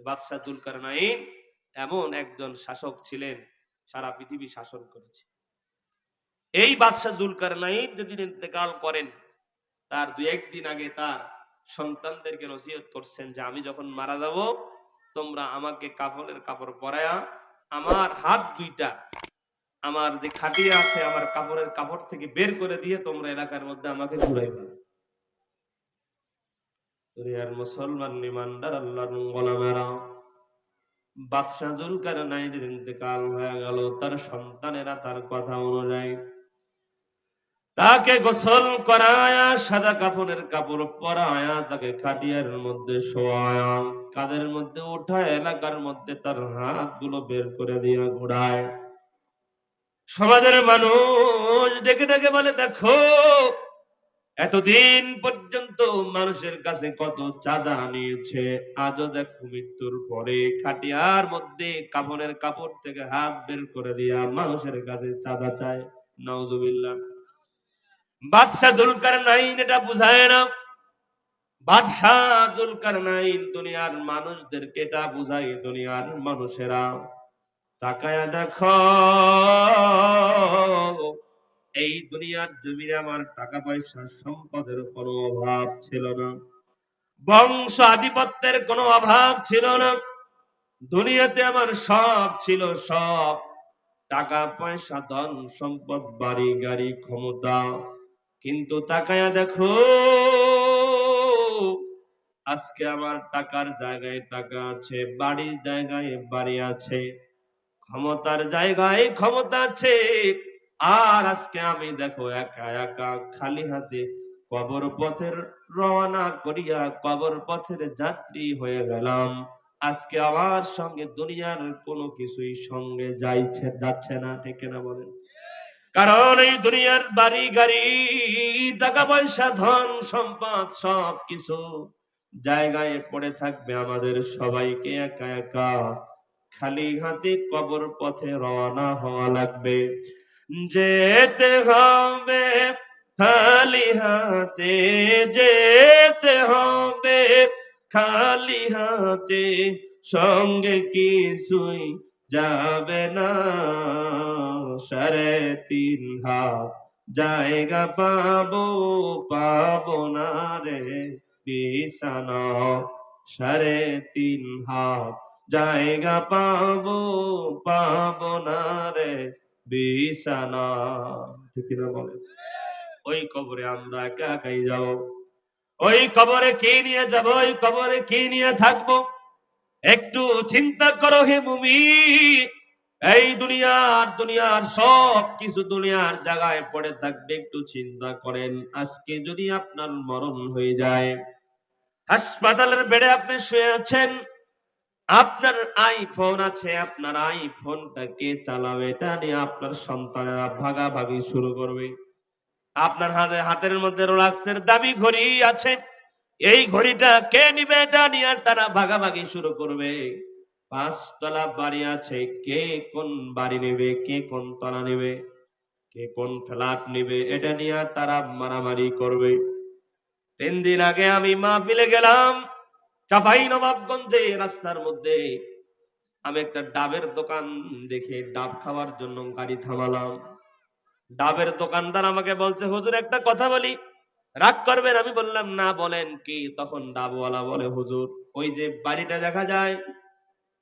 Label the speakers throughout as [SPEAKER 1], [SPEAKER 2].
[SPEAKER 1] বাদশাহ যুলকারনাইন এমন একজন শাসক ছিলেন, সারা পৃথিবী শাসন করেছে। এই বাদশাহ যুলকারনাইন যেদিন ইন্তেকাল করেন, তার 2-1 দিন আগে তার সন্তানদেরকে নসিহত করছেন যে আমি যখন মারা যাব, তোমরা আমাকে কাফনের কাপড় পরায়া আমার হাত দুইটা আমার যে খাটিয়া আছে আমার কাপড়ের কাপড় থেকে বের করে দিয়ে তোমরা এলাকার মধ্যে আমাকে ঘুরাইবা। দুনিয়ার মুসলমান ইমানদার আল্লাহর গোলামেরা, বাদশাহ যুলকারনাইনের ইন্তেকাল হয়ে গেল। তার সন্তানেরা তার কথা অনুযায়ী তাকে গোসল করায়া সাদা কাফনের কাপড় পরায়া তাকে খাটিয়ার মধ্যে শোয়ায়া কাঁধের মধ্যে উঠায় এলাকার মধ্যে তার হাতগুলো বের করে দিয়ে ঘোরায়। সমাজের মানুষ ডেকে ডেকে বলে, দেখো এতদিন পর্যন্ত মানুষের কাছে কত চাঁদা নিয়েছে, আজও দেখো মৃত্যুর পরে খাটিয়ার মধ্যে কাফনের কাপড় থেকে হাত বের করে দিয়া মানুষের কাছে চাঁদা চায়। নাউজুবিল্লাহ। বাদশাহ যুলকারনাইন এটা বুঝায় না। বাদশাহ যুলকারনাইন দুনিয়ার মানুষদেরকে এটা বুঝায়, দুনিয়ার মানুষেরা তাকায়া দেখো, এই দুনিয়ার জমিনে আমার টাকা পয়সা সম্পদের কোনো অভাব ছিল না, বংশ আধিপত্যের কোনো অভাব ছিল না, দুনিয়াতে আমার সব ছিল, সব টাকা পয়সা ধন সম্পদ বাড়ি গাড়ি ক্ষমতা। কিন্তু তাকায়া দেখো, আজকে আমার টাকার জায়গায় টাকা আছে, বাড়ির জায়গায় বাড়ি আছে, ক্ষমতার জায়গায় ক্ষমতা আছে, আর আজকে আমি দেখো একা একা খালি হাতে কবর পথের রওনা করিয়া কবর পথের যাত্রী হয়ে গেলাম। আজকে আমার সঙ্গে দুনিয়ার কোনো কিছুই সঙ্গে যাচ্ছে না, ঠিক না বলেন? কারণ এই দুনিয়ার বাড়ি গাড়ি টাকা পয়সা ধন সম্পদ সব কিছু জায়গায় পড়ে থাকবে, আমাদের সবাইকে একা একা খালি হাতে কবর পথে রওনা হওয়া লাগবে। যেতে হবে খালি হাতে, যেতে হবে খালি হাতে, সঙ্গে কিছুই যাবে না, 3.5 হাত জায়গা পাবো পাবো না রে বিছানা, 3.5 হাত জায়গা পাবো পাবো না রে বিছানা, ঠিক না বলে? ওই কবরে আমরা একা একাই যাব। ওই কবরে কি নিয়ে যাব, ওই কবরে কি নিয়ে থাকবো? একটু চিন্তা করো হে মুমিন। এই দুনিয়ার সব কিছু দুনিয়ার জায়গায় পড়ে থাকবে, একটু চিন্তা করেন। আজকে যদি আপনার মরণ হয়ে যায়, হাসপাতালের বেডে আপনি শুয়ে আছেন, আপনার আইফোন আছে, আপনার আইফোনটা কে চালাবে এটা নিয়ে আপনার সন্তানেরা ভাগাভাগি শুরু করবে। আপনার হাতের মধ্যে রোলেক্সের দামি ঘড়ি আছে, এই ঘড়িটা কে নিবে এটা নিয়ে তারা ভাগাভাগি শুরু করবে। 5 তলা বাড়ি আছে, কে কোন বাড়ি নেবে, কে কোন তলা নেবে, কে কোন ফ্ল্যাট নেবে, এটা নিয়ে তারা মারামারি করবে। 3 দিন আগে আমি মাহফিলে গেলাম চাপাই নবাবগঞ্জে, রাস্তার মধ্যে আমি একটা ডাবের দোকান দেখে ডাব খাওয়ার জন্য গাড়ি থামালাম। ডাবের দোকানদার আমাকে বলছে, হুজুর একটা কথা বলি, রাগ করবেন? আমি বললাম না, বলেন কি? তখন ডাবওয়ালা বলে, হুজুর ওই যে বাড়িটা দেখা যায়,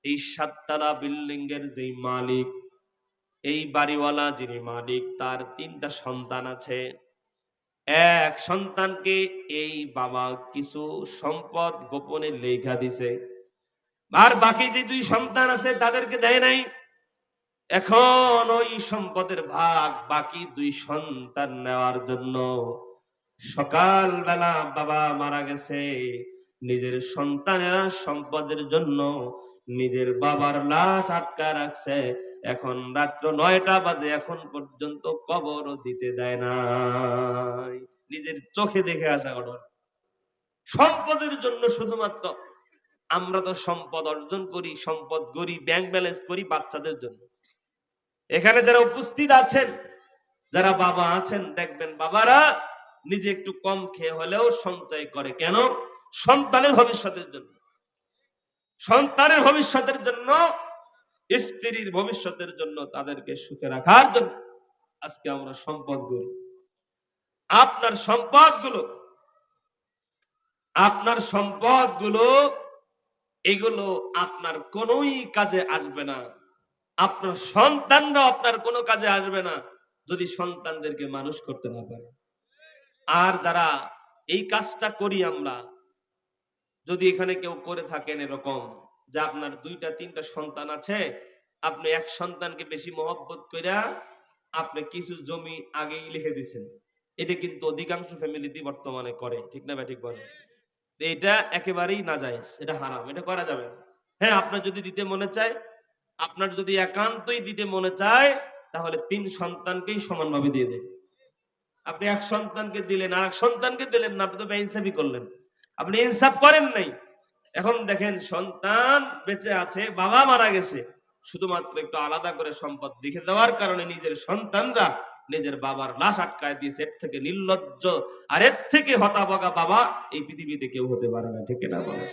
[SPEAKER 1] এই 7 তলা বিল্ডিং এর যে মালিক, এই বাড়িওয়ালা যিনি মালিক, তার 3টা সন্তান আছে। এক সন্তানকে এই বাবা কিছু সম্পদ গোপনে লেখা দিছে, আর বাকি যে 2 সন্তান আছে তাদেরকে দেয় নাই। এখন ওই সম্পদের ভাগ বাকি 2 সন্তান নেওয়ার জন্য সকালবেলা বাবা মারা গেছে, নিজের সন্তানেরা সম্পদের জন্য নিজের বাবার লাশ আটকা রাখছে। এখন রাত্র 9টা বাজে, এখন পর্যন্ত কবরও দিতে দেয় নাই। নিজের চোখে দেখে আসা ঘটনা। সম্পদের জন্য শুধুমাত্র। আমরা তো সম্পদ অর্জন করি, সম্পদ গড়ি, ব্যাংক ব্যালেন্স করি বাচ্চাদের জন্য। এখানে যারা উপস্থিত আছেন, যারা বাবা আছেন, দেখবেন বাবারা নিজে একটু কম খেয়ে হলেও সঞ্চয় করে। কেন? সন্তানের ভবিষ্যতের জন্য। সন্তানের ভবিষ্যতের জন্য, স্ত্রীর ভবিষ্যতের জন্য, তাদেরকে সুখে রাখার জন্য আজকে আমরা সম্পদগুলো, আপনার সম্পদগুলো, আপনার সম্পদগুলো এগুলো আপনার কোনোই কাজে আসবে না। আপনার সন্তানরা আপনার কোনো কাজে আসবে না যদি সন্তানদেরকে মানুষ করতে না পারে। আর যারা এই কাজটা করি আমরা, যদি এখানে কেউ করে থাকেন এরকম যে আপনার 2-3টা সন্তান আছে, আপনি এক সন্তানকে বেশি মহব্বত কইরা আপনি কিছু জমি আগেই লিখে দিয়েছেন, এটা কিন্তু অধিকাংশ ফ্যামিলিতে বর্তমানে করে, ঠিক না? ঠিক বলে। এটা একেবারেই নাজায়েজ, এটা হারাম, এটা করা যাবে না। হ্যাঁ, আপনার যদি দিতে মনে চায়, আপনার যদি একান্তই দিতে মনে চায়, তাহলে 3 সন্তানকেই সমানভাবে দিয়ে দেন। আপনি এক সন্তানকে দিলেন আর এক সন্তানকে দিলেন না, আপনি তো বেইনসাফি করলেন, আপনি ইনসাফ করেন নাই। এখন দেখেন সন্তান বেঁচে আছে, বাবা মারা গেছে, শুধুমাত্র একটু আলাদা করে সম্পদ লিখে দেওয়ার কারণে নিজের সন্তানরা নিজের বাবার লাশ আটকায় দিয়েছে। এর থেকে নির্লজ্জ আর এর থেকে হতাভাগা বাবা এই পৃথিবীতে কেউ হতে পারে না, ঠিক না বলে?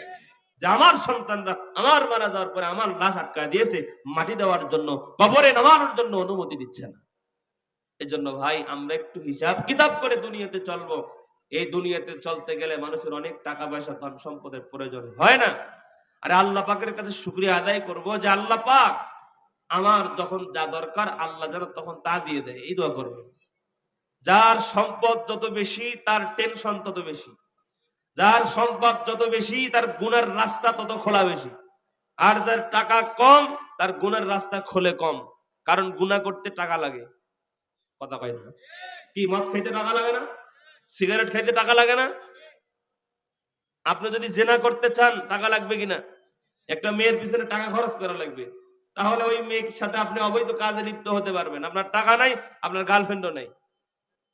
[SPEAKER 1] যে আমার সন্তানরা আমার মারা যাওয়ার পরে আমার লাশ আটকায় দিয়েছে, মাটি দেওয়ার জন্য, কবরে নামানোর জন্য অনুমতি দিচ্ছে না। এজন্য ভাই আমরা একটু হিসাব কিতাব করে দুনিয়াতে চলবো। এই দুনিয়াতে চলতে গেলে মানুষের অনেক টাকা পয়সা ধন সম্পদের প্রয়োজন হয় না। আরে আল্লাহ পাকের কাছে শুকরিয়া আদায় করব যে আল্লাহ পাক আমার যখন যা দরকার আল্লাহ যেন তখন তা দিয়ে দেয়, এই দোয়া করবে। যার সম্পদ যত বেশি তার টেনশন তত বেশি, যার সম্পদ যত বেশি তার গুনার রাস্তা তত খোলা বেশি, আর যার টাকা কম তার গুনার রাস্তা খোলে কম। কারণ গুনাহ করতে টাকা লাগে, কথা কয় না? কি মদ খাইতে টাকা লাগে না? সিগারেট খাইতে টাকা লাগে না? আপনি যদি জেনা করতে চান টাকা লাগবে কিনা? একটা মেয়ের পিছনে টাকা খরচ করা লাগবে, তাহলে ওই মেয়ের সাথে আপনি অবৈধ কাজে লিপ্ত হতে পারবেন। আপনার টাকা নাই, আপনার গার্লফ্রেন্ডও নাই,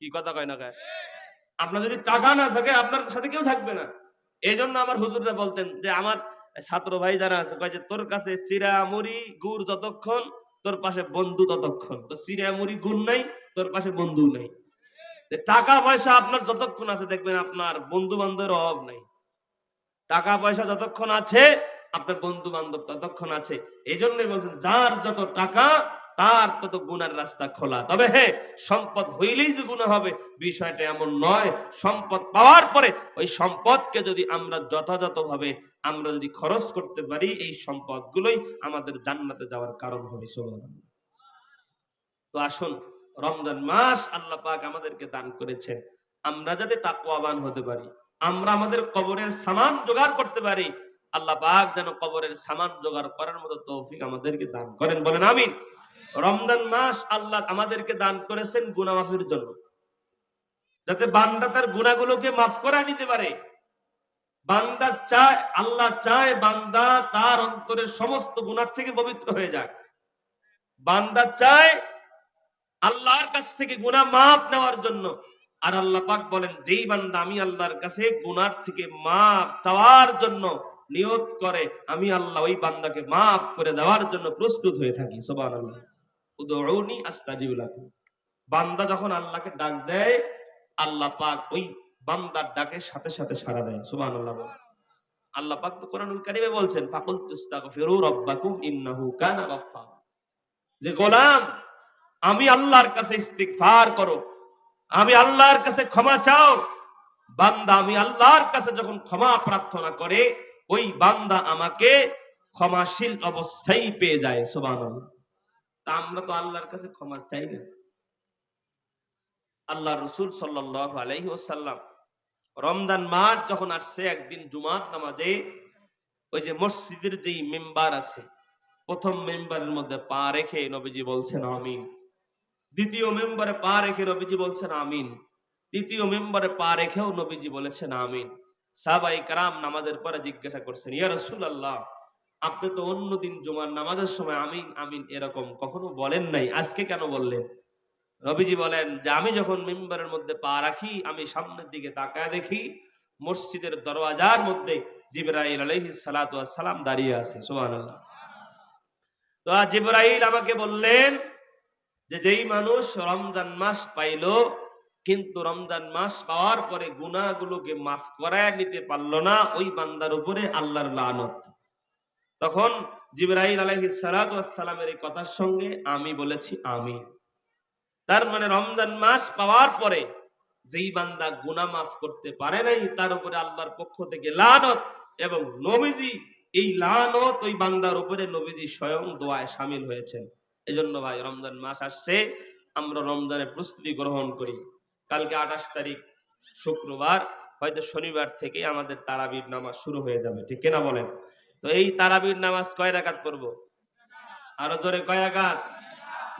[SPEAKER 1] কি কথা কয় না কয়? আপনার যদি টাকা না থাকে আপনার সাথে কেউ থাকবে না। এই জন্য আমার হুজুররা বলতেন যে আমার ছাত্র ভাই যারা আছে কয় যে তোর কাছে চিরা মুড়ি গুড় যতক্ষণ, তোর পাশে বন্ধু ততক্ষণ। তো চিরা মুড়ি গুড় নাই, তোর পাশে বন্ধু নাই। টাকা পয়সা আপনার যতক্ষণ আছে দেখবেন আপনার বন্ধু বান্ধবের অভাব নাই। টাকা পয়সা যতক্ষণ আছে আপনার বন্ধু বান্ধব ততক্ষণ আছে। এই জন্যই বলছেন যার যত টাকা তার তত গুনার রাস্তা খোলা। তবে হ্যাঁ, সম্পদ হইলেই যে গুনাহ হবে বিষয়টা এমন নয়। সম্পদ পাওয়ার পরে ওই সম্পদকে যদি আমরা যথাযথভাবে আমরা যদি খরচ করতে পারি, এই সম্পদগুলোই আমাদের জান্নাতে যাওয়ার কারণ হবে। সুবহানাল্লাহ। তো আসুন, রমজান মাস আল্লাহ পাক আমাদেরকে দান করেছেন, আমরা যাতে তাকওয়াবান হতে পারি, আমরা আমাদের কবরের সামান জোগাড় করতে পারি। আল্লাহ পাক যেন কবরের সামান জোগাড় করার মতো তৌফিক আমাদেরকে দান করেন, বলেন আমিন। রমজান মাস আল্লাহ আমাদেরকে দান করেছেন গুনাহ মাফের জন্য, যাতে বান্দা তার গুনাহগুলোকে মাফ করে নিতে পারে। বান্দা চায়, আল্লাহ চায় বান্দা তার অন্তরের সমস্ত গুনাহ থেকে পবিত্র হয়ে যাক। বান্দা চায় আল্লাহর কাছ থেকে গুনাহ মাফ নেওয়ার জন্য। আর আল্লাহ পাক বলেন যেই বান্দা আমি আল্লাহর কাছে গুনাহ থেকে মাফ চাওয়ার জন্য নিয়ত করে, আমি আল্লাহ ওই বান্দাকে মাফ করে দেওয়ার জন্য প্রস্তুত হয়ে থাকি। সুবহানাল্লাহ। উদউনি আস্তাজিব লাকুম। বান্দা যখন আল্লাহকে ডাক দেয়, আল্লাহ পাক ওই বান্দার ডাকের সাথে সাথে সাড়া দেয়। সুবহানাল্লাহ। আল্লাহ পাক তো কোরআনুল কারীমে বলছেন ফাকুল তুস্তাগফিরু রাব্বাকুম ইন্নাহু কানা গাফফার, যে গোলাম আমি আল্লাহর কাছে ইস্তিগফার করো, আমি আল্লাহর কাছে ক্ষমা চাও। বান্দা আমি আল্লাহর কাছে যখন ক্ষমা প্রার্থনা করে, ওই বান্দা আমাকে ক্ষমাশীল অবস্থায় পেয়ে যায়। সুবহানাল্লাহ। তা আমরা তো আল্লাহর কাছে ক্ষমা চাই না। আল্লাহ রাসূল সাল্লাল্লাহু আলাইহি ওয়াসাল্লাম রমজান মাস যখন আসছে, একদিন জুমাত নামাজে ওই যে মসজিদের যেই মেম্বার আছে, প্রথম মেম্বারের মধ্যে পা রেখে নবীজি বলছেন আমিন। দ্বিতীয় মেম্বারে পা রেখে নবীজি বলছেন আমিন। তৃতীয় মেম্বারে পা রেখেও নবীজি বলেছেন আমিন। সাহাবায়ে কেরাম নামাজের পরে জিজ্ঞাসা করছেন, ইয়া রাসূলুল্লাহ, আপনি তো অন্যদিন জুমার নামাজের সময় আমিন আমিন এরকম কখনো বলেন নাই, আজকে কেন বললেন? নবীজি বলেন যে আমি যখন মিম্বরের মধ্যে পা রাখি, আমি সামনের দিকে তাকায় দেখি মসজিদের দরওয়াজার মধ্যে জিবরাইল আলাইহিস সালাতু ওয়াস সালাম দাঁড়িয়ে আছে। সুবহানাল্লাহ। তো জিবরাইল আমাকে বললেন যে যেই মানুষ রমজান মাস পাইলো কিন্তু রমজান মাস পাওয়ার পরে গুনাহগুলোকে মাফ করায় নিতে পারলো না, ওই বান্দার উপরে আল্লাহর লানত। তখন জিবরাইল আলাইহিস সালাতু ওয়াস সালামের এই কথার সঙ্গে আমি বলেছি আমিন। তার মানে রমজান মাস পাওয়ার পরে যেই বান্দা গুনাহ মাফ করতে পারে নাই, তার উপরে আল্লাহর পক্ষ থেকে লানত, এবং নবীজি এই লানত ওই বান্দার উপরে নবীজি স্বয়ং দোয়ায় শামিল হয়েছেন। এজন্য ভাই, রমজান মাস আসছে, আমরা রমজানের প্রস্তুতি গ্রহণ করি। কালকে 28 তারিখ শুক্রবার, হয়তো শনিবার থেকে আমাদের তারাবির নামাজ শুরু হয়ে যাবে, ঠিক কিনা বলেন? তো এই তারাবির নামাজ কয় রাকাত পড়বো? আরো জোরে, কয় রাকাত?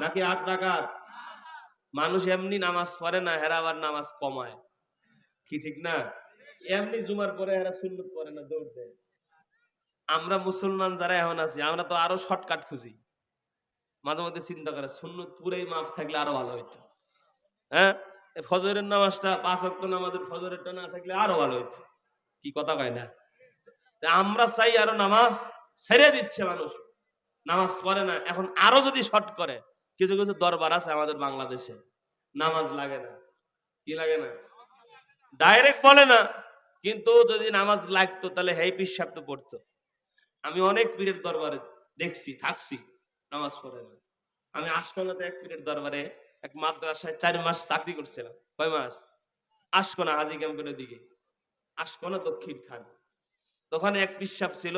[SPEAKER 1] নাকি 8 রাকাত? মানুষ এমনি নামাজ পড়ে না, হেরা আবার নামাজ কমায়, কি ঠিক না? এমনি জুমার পরে হেরা সুন্নত পড়ে না, দৌড় দেয়। আমরা মুসলমান যারা এখন আছি, আমরা তো আরো শর্টকাট খুঁজি। মাঝে মধ্যে চিন্তা করে সুন্নত পুরাই মাফ থাকলে আরো ভালো হইতো। হ্যাঁ, ফজরের নামাজটা 5 ওয়াক্ত নামাজের ফজরেরটা না থাকলে আরো ভালো হইতো, কি কথা কয় না? আমরা চাই আরো নামাজ ছেড়ে দিচ্ছে মানুষ, নামাজ পড়ে না। এখন আরো যদি শর্ট করে, কিছু কিছু দরবার আছে আমাদের বাংলাদেশে, নামাজ লাগে না, কি লাগে না, ডাইরেক্ট বলে না, কিন্তু যদি নামাজ লাগতো তাহলে হেই পিসাব তো পড়তো। আমি অনেক পীরের দরবারে দেখছি, থাকছি, নামাজ পড়ে না। আমি আশকোনাতে এক পীরের দরবারে এক মাদ্রাসায় 4 মাস চাকরি করছিলাম। কয় মাস? আশকোনা, হাজী ক্যাম্পের দিকে, আশকোনা দক্ষিণ খান। তখন এক পিসাব ছিল।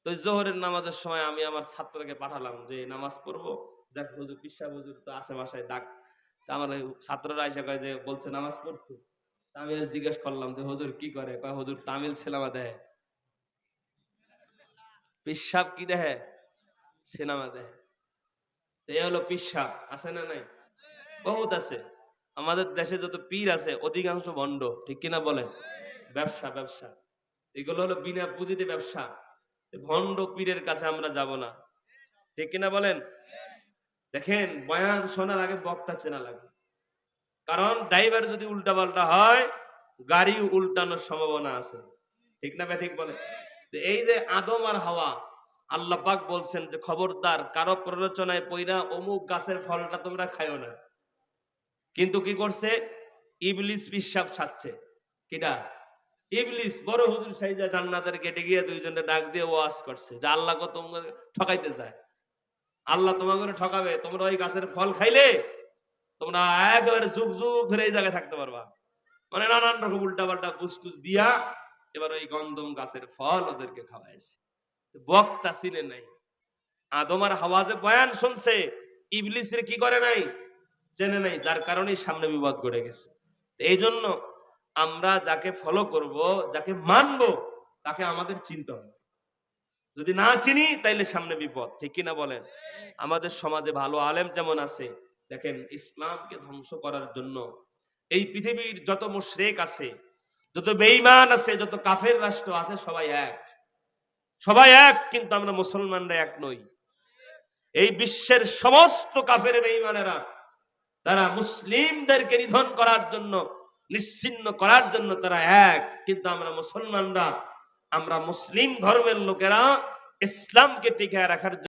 [SPEAKER 1] তো জোহরের নামাজের সময় আমি আমার ছাত্রকে পাঠালাম যে নামাজ পড়বো, দেখ হুজুর, পিসাব হুজুর তো আছে বাসায়, ডাক। তা আমার ছাত্ররা এসে কয় যে বলছে নামাজ পড়তো। আমি জিজ্ঞেস করলাম যে হুজুর কি করে? কয় হুজুর তামিল সিনেমা দেয়। পিসাব কি দেয়? সিনেমা দেয়। এই হলো পিসাব। আছে না নাই? বহুত আছে। আমাদের দেশে যত পীর আছে অধিকাংশ ভণ্ড, ঠিক কিনা বলেন? ব্যবসা, ব্যবসা, এগুলো হলো বিনা পুঁজিতে ব্যবসা। ভণ্ড পীরের কাছে আমরা যাব না, ঠিক কিনা বলেন? দেখেন, বয়ান শোনার আগে বক্তা চেনা লাগে। কারণ ড্রাইভার যদি উল্টাপাল্টা হয়, গাড়ি উল্টানোর সম্ভাবনা আছে, ঠিক না ঠিক বলে? এই যে আদম আর হাওয়া, আল্লাহ পাক বলছেন যে খবরদার কারো প্ররোচনায় পইরা অমুক গাছের ফলটা তোমরা খাইও না। কিন্তু কি করছে? ইবলিস পিশাব সাচ্ছে। কিডা? ইবলিস বড় হুজুর সাইজা জান্নাতের গেটে গিয়ে দুইজনে ডাক দিয়ে ওয়াজ করছে যে আল্লাহ কো তোমাকে ঠকাইতে চায়, আল্লাহ তোমাকে ঠকাবে, তোমরা ওই গাছের ফল খাইলে তোমরা একেবারে যুগ যুগ ধরে এই জায়গায় থাকতে পারবা। মানে নানান রকম উল্টাপাল্টা বস্তু দিয়া এবার ওই গন্ধম গাছের ফল ওদেরকে খাওয়াইছে। বক্তা চিনে নাই। আদম আর হাওয়া যে বয়ান শুনছে, ইবলিসের কি করে নাই? জেনে নাই, যার কারণে সামনে বিপদ ঘটে গেছে। এই জন্য আমরা যাকে ফলো করব, যাকে মানব, তাকে আমাদের চিনতে হবে। যদি না চিনি তাইলে সামনে বিপদ, ঠিক কিনা বলেন? আমাদের সমাজে ভালো আলেম যেমন আছে, দেখেন ইসলামকে ধ্বংস করার জন্য এই পৃথিবীর যত মুশরিক আছে, যত বেঈমান আছে, যত কাফের রাষ্ট্র আছে, সবাই এক, সবাই এক, কিন্তু আমরা মুসলমানরা এক নই। এই বিশ্বের সমস্ত কাফের বেঈমানেরা তারা মুসলিমদেরকে নিধন করার জন্য, নিশ্চিহ্ন করার জন্য তারা এক, কিন্তু আমরা মুসলমানরা, আমরা মুসলিম ধর্মের লোকেরা ইসলামকে টিকিয়ে রাখার